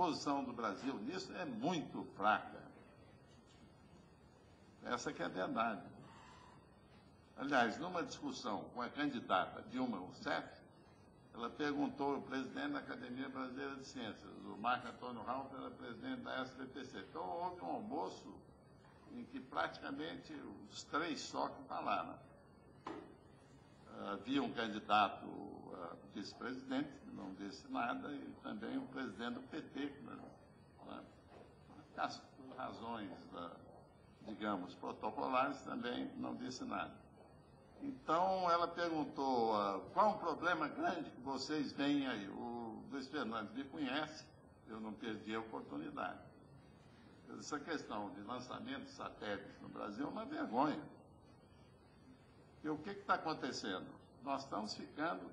posição do Brasil nisso é muito fraca. Essa que é a verdade. Aliás, numa discussão com a candidata Dilma Rousseff, ela perguntou ao presidente da Academia Brasileira de Ciências, o Marco Antônio Ralph era presidente da SBPC. Então, houve um almoço em que praticamente os três só que falaram. Havia um candidato a vice-presidente, que não disse nada, e também o presidente do PT, por razões, digamos, protocolares, também não disse nada. Então, ela perguntou, qual o problema grande que vocês veem aí? O Luiz Fernando me conhece, eu não perdi a oportunidade. Essa questão de lançamento de satélites no Brasil é uma vergonha. E o que está acontecendo? Nós estamos ficando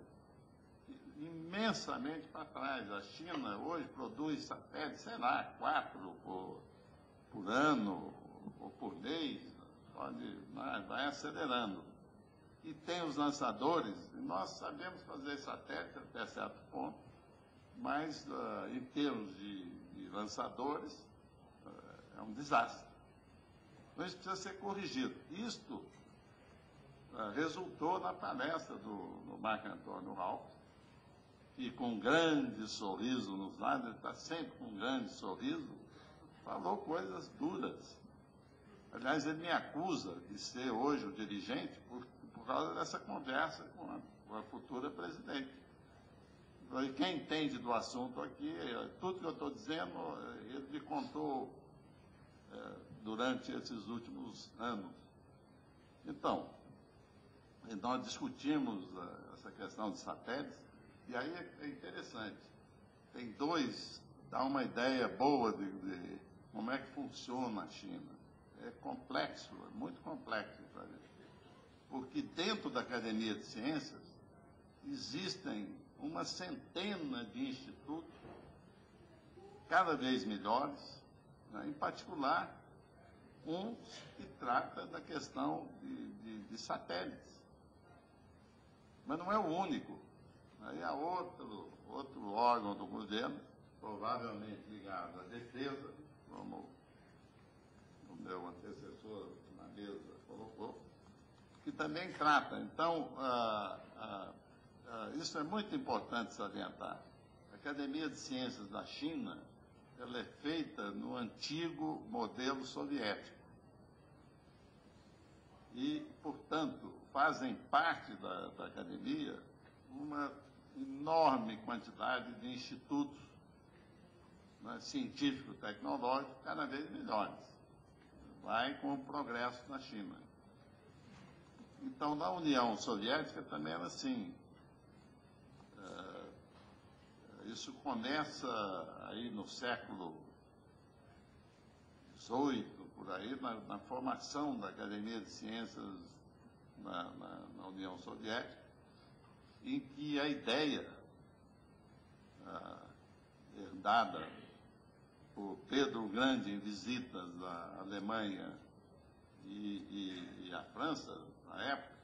imensamente para trás. A China hoje produz satélites, sei lá, 4 por ano ou por mês, vai acelerando. E tem os lançadores, e nós sabemos fazer satélite até certo ponto, mas em termos de lançadores, é um desastre. Então isso precisa ser corrigido. Isto resultou na palestra do Marco Antônio Ralph, que com um grande sorriso nos lábios, ele está sempre com um grande sorriso, falou coisas duras. Aliás, ele me acusa de ser hoje o dirigente por causa dessa conversa com a futura presidente. E quem entende do assunto aqui, tudo que eu estou dizendo, ele me contou durante esses últimos anos. Então, nós discutimos essa questão de satélites, e aí é interessante. Tem dá uma ideia boa de como é que funciona a China. É complexo, é muito complexo para ver. Porque dentro da Academia de Ciências existem uma centena de institutos, cada vez melhores, né? Em particular, um que trata da questão de satélites. Mas não é o único. Aí há outro órgão do governo, provavelmente ligado à defesa, como o meu antecessor na mesa colocou, que também trata. Então, isso é muito importante salientar. A Academia de Ciências da China, ela é feita no antigo modelo soviético. E, portanto, fazem parte da academia uma enorme quantidade de institutos, né, científico-tecnológicos cada vez melhores. Vai com o progresso na China. Então, na União Soviética também era assim. Isso começa aí no século XVIII, por aí, na formação da Academia de Ciências na União Soviética, em que a ideia herdada por Pedro o Grande em visitas à Alemanha e à França, na época,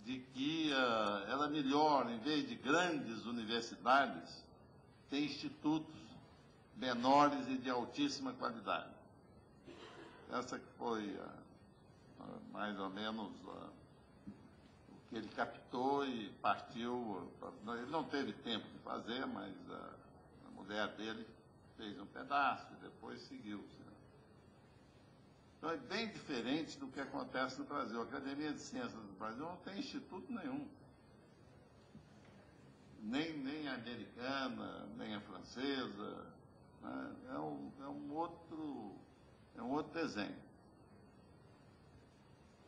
de que era melhor, em vez de grandes universidades, ter institutos menores e de altíssima qualidade. Essa que foi mais ou menos o que ele captou e partiu. Ele não teve tempo de fazer, mas a mulher dele fez um pedaço e depois seguiu. Então é bem diferente do que acontece no Brasil. A Academia de Ciências do Brasil não tem instituto nenhum. Nem a americana, nem a francesa. Né? É um outro desenho.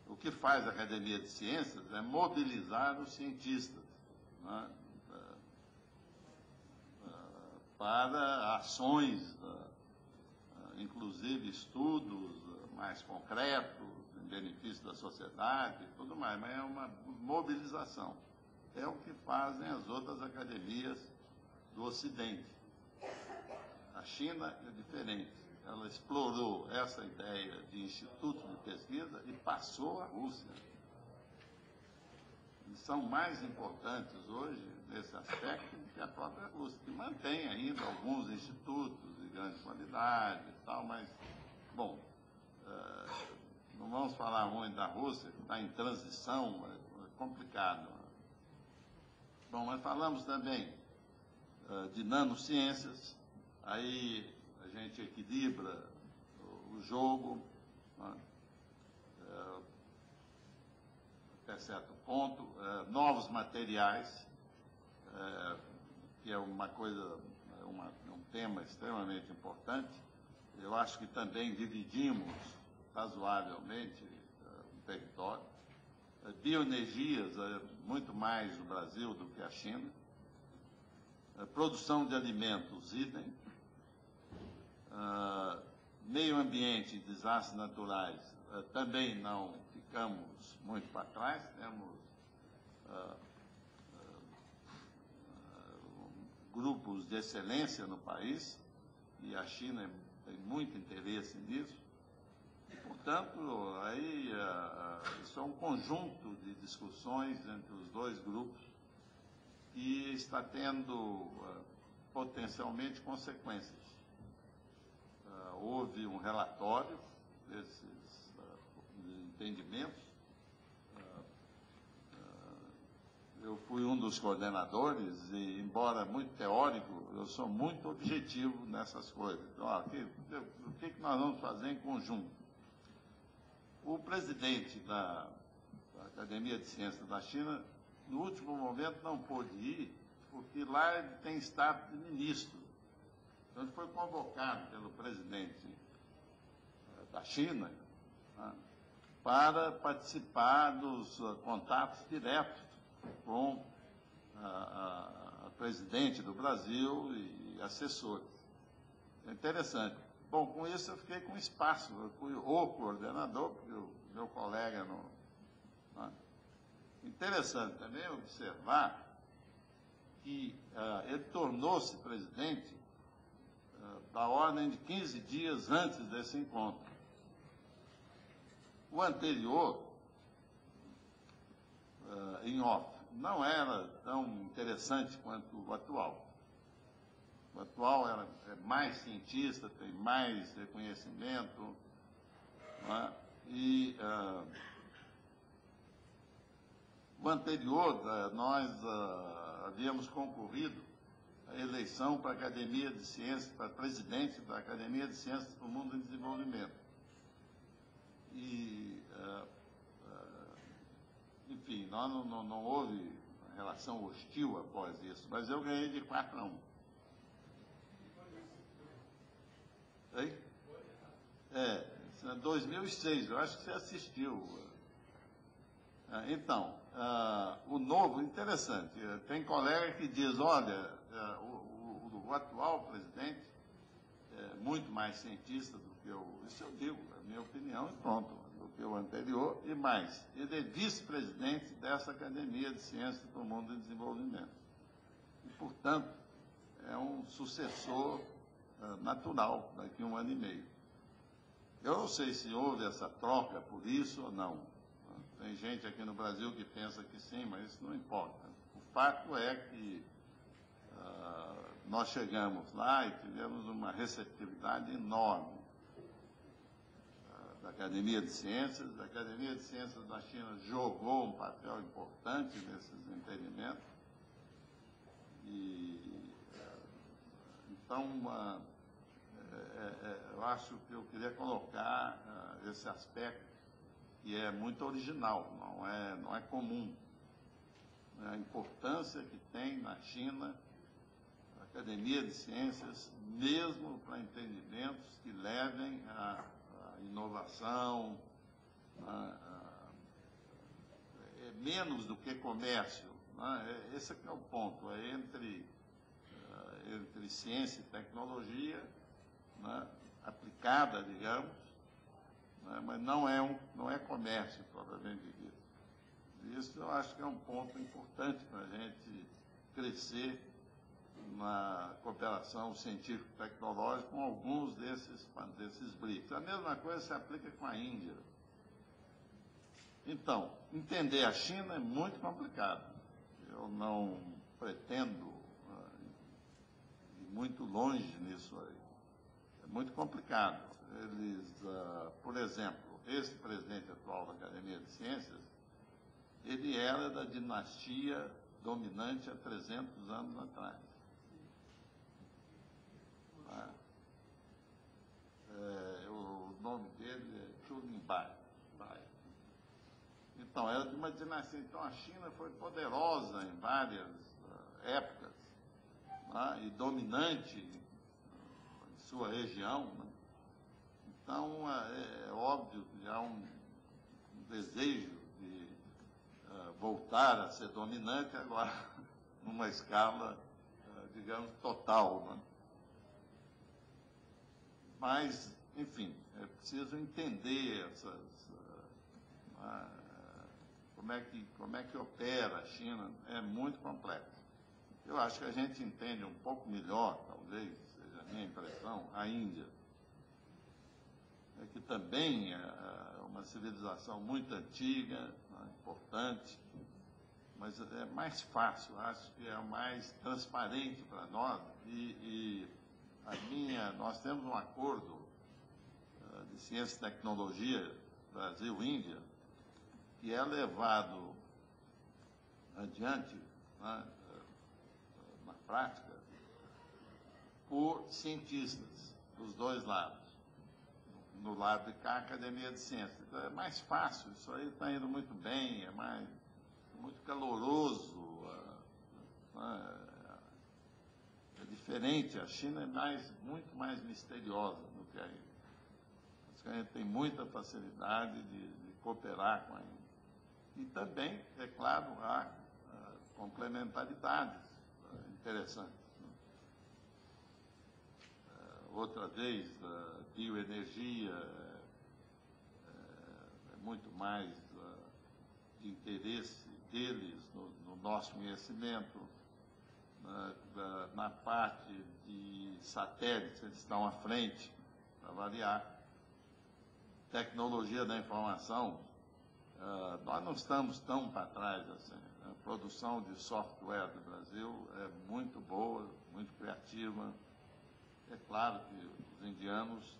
O que faz a Academia de Ciências é mobilizar os cientistas, né, para ações, inclusive estudos mais concretos, em benefício da sociedade e tudo mais, mas é uma mobilização. É o que fazem as outras academias do Ocidente. A China é diferente. Ela explorou essa ideia de instituto de pesquisa e passou à Rússia. que são mais importantes hoje nesse aspecto do que a própria Rússia, que mantém ainda alguns institutos de grande qualidade e tal, mas, bom, não vamos falar muito da Rússia, que está em transição, é complicado. Bom, mas falamos também de nanociências, aí a gente equilibra o jogo, né? Até certo ponto, novos materiais, que é uma coisa, um tema extremamente importante. Eu acho que também dividimos razoavelmente o território. Bioenergias, muito mais o Brasil do que a China. Produção de alimentos, idem. Meio ambiente e desastres naturais, também não ficamos muito para trás. Temos grupos de excelência no país, e a China tem muito interesse nisso. E, portanto, aí, isso é um conjunto de discussões entre os dois grupos que está tendo potencialmente consequências. Houve um relatório desses entendimentos. Eu fui um dos coordenadores e, embora muito teórico, eu sou muito objetivo nessas coisas. Então, o que nós vamos fazer em conjunto? O presidente da Academia de Ciências da China, no último momento, não pôde ir, porque lá ele tem status de ministro. Então, ele foi convocado pelo presidente da China, né, para participar dos contatos diretos com a presidente do Brasil e assessores. É interessante. Bom, com isso eu fiquei com espaço. Eu fui o coordenador, porque o meu colega não... Né? Interessante também observar que ele tornou-se presidente da ordem de 15 dias antes desse encontro. O anterior, em off, não era tão interessante quanto o atual. O atual é mais cientista, tem mais reconhecimento, né? E o anterior, nós havíamos concorrido à eleição para a Academia de Ciências, para presidente da Academia de Ciências do Mundo em Desenvolvimento. E, enfim, não houve uma relação hostil após isso, mas eu ganhei de 4-1. Hein? Em 2006, eu acho que você assistiu. Então, o novo, interessante, tem colega que diz, olha, o atual presidente é muito mais cientista do que isso eu digo, é a minha opinião e pronto, do que o anterior, e mais, ele é vice-presidente dessa Academia de Ciências do Mundo em Desenvolvimento. E, portanto, é um sucessor natural daqui a 1 ano e meio. Eu não sei se houve essa troca por isso ou não. Tem gente aqui no Brasil que pensa que sim, mas isso não importa. O fato é que nós chegamos lá e tivemos uma receptividade enorme da Academia de Ciências. A Academia de Ciências da China jogou um papel importante nesses entendimentos. E, então, eu acho que eu queria colocar esse aspecto que é muito original, não é comum. A importância que tem na China a Academia de Ciências, mesmo para entendimentos que levem à inovação, é menos do que comércio. Né? Esse aqui é o ponto, é entre ciência e tecnologia, né, aplicada, digamos, né, mas não é comércio, propriamente dito. Isso eu acho que é um ponto importante para a gente crescer na cooperação científico-tecnológica com alguns desses BRICS. A mesma coisa se aplica com a Índia. Então, entender a China é muito complicado. Eu não pretendo ir muito longe nisso aí. É muito complicado. Eles, por exemplo, esse presidente atual da Academia de Ciências, ele era da dinastia dominante há 300 anos atrás. O nome dele é Chulinbai. Então, era de uma dinastia. Então, a China foi poderosa em várias épocas, né, e dominante em sua região. Né? Então, é óbvio que há um desejo de voltar a ser dominante agora, numa escala, digamos, total. Né? Mas, enfim, é preciso entender como é que opera a China, é muito complexo. Eu acho que a gente entende um pouco melhor, talvez, seja a minha impressão, a Índia, que também é uma civilização muito antiga, né, importante, mas é mais fácil, acho que é mais transparente para nós, e nós temos um acordo de ciência e tecnologia Brasil-Índia, que é levado adiante, né, na prática, por cientistas dos dois lados. No lado de cá, a Academia de Ciências. Então, é mais fácil, isso aí está indo muito bem, é muito caloroso, é diferente. A China é muito mais misteriosa do que a Índia. Acho que a gente tem muita facilidade de cooperar com a Índia. E também, é claro, há complementaridades interessantes. Outra vez, bioenergia é muito mais de interesse deles no nosso conhecimento. Na parte de satélites, eles estão à frente, para variar. Tecnologia da informação, nós não estamos tão para trás assim. A produção de software do Brasil é muito boa, muito criativa. É claro que os indianos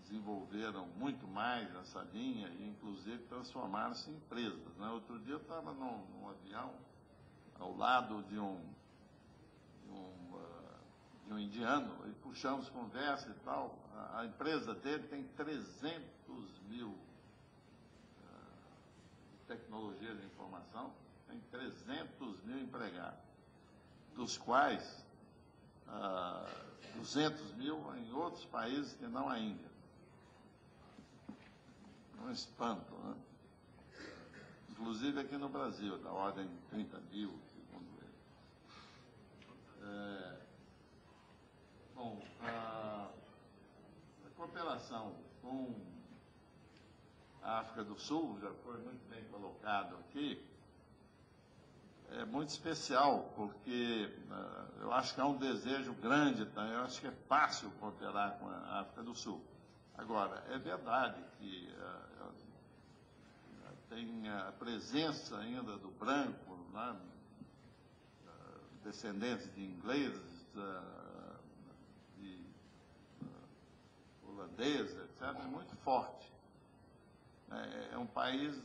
desenvolveram muito mais essa linha e, inclusive, transformaram-se em empresas. Né? Outro dia eu estava num avião ao lado de um indiano e puxamos conversa e tal. A empresa dele tem 300 mil tecnologia de informação, tem 300 mil empregados, dos quais 200 mil em outros países que não a Índia. Um espanto, né? Inclusive aqui no Brasil, da ordem de 30 mil, segundo ele. Bom, a cooperação com a África do Sul, já foi muito bem colocado aqui, é muito especial, porque eu acho que há um desejo grande, tá? Eu acho que é fácil cooperar com a África do Sul. Agora, é verdade que tem a presença ainda do branco, né, descendentes de ingleses, de holandeses, etc., é muito forte. É um país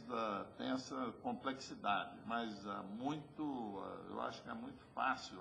tem essa complexidade, mas eu acho que é muito fácil